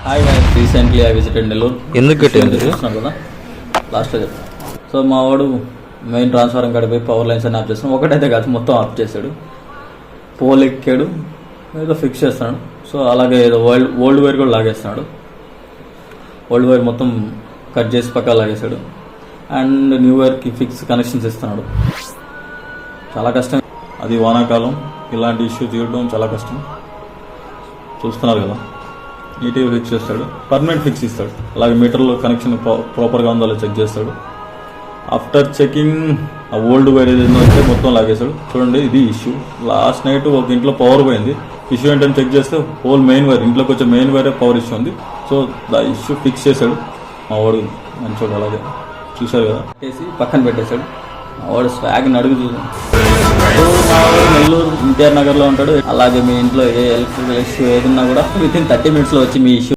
Hi guys, recently I visited Nellore. ఎందుకు కట్టింది చూస్తున్నాను కదా, లాస్ట్లో చెప్తాను. సో మా వాడు మెయిన్ ట్రాన్స్ఫారం కాడిపోయి పవర్ లైన్స్ అన్ని ఆఫ్ చేస్తాను. ఒకటైతే కాదు, మొత్తం ఆఫ్ చేశాడు. పోల్ ఎక్కాడు, ఏదో ఫిక్స్ చేస్తున్నాడు. సో అలాగే ఏదో ఓల్డ్ వైర్ కూడా లాగేస్తున్నాడు. ఓల్డ్ వైర్ మొత్తం కట్ చేసి పక్క లాగేశాడు. అండ్ న్యూ వైర్కి ఫిక్స్ కనెక్షన్స్ ఇస్తున్నాడు. చాలా కష్టం. అది వానాకాలం, ఇలాంటి ఇష్యూ తీయడం చాలా కష్టం. చూస్తున్నారు కదా, నీట్గా ఫిక్స్ చేస్తాడు, పర్మనెంట్ ఫిక్స్ ఇస్తాడు. అలాగే మీటర్లో కనెక్షన్ ప్రాపర్గా ఉందో చెక్ చేస్తాడు. ఆఫ్టర్ చెకింగ్ ఆ ఓల్డ్ వైర్ ఏదైనా అయితే మొత్తం లాగేశాడు. చూడండి, ఇది ఇష్యూ. లాస్ట్ నైట్ ఒక ఇంట్లో పవర్ పోయింది. ఇష్యూ ఏంటని చెక్ చేస్తే హోల్ మెయిన్ వైర్, ఇంట్లోకి వచ్చే మెయిన్ వైరే పవర్ ఇష్యూ ఉంది. సో దా ఇష్యూ ఫిక్స్ చేశాడు. మా వాడు మంచోడు. అలాగే చూశారు కదా, చేసి పక్కన పెట్టేశాడు. మా వాడు స్వాగ్ నడుగు చూసాం. నెల్లూరు ఎన్టీఆర్ నగర్లో ఉంటాడు. అలాగే మీ ఇంట్లో ఏ ఎలక్ట్రికల్ ఇష్యూ ఏదన్నా కూడా విత్ ఇన్ 30 minutes వచ్చి మీ ఇష్యూ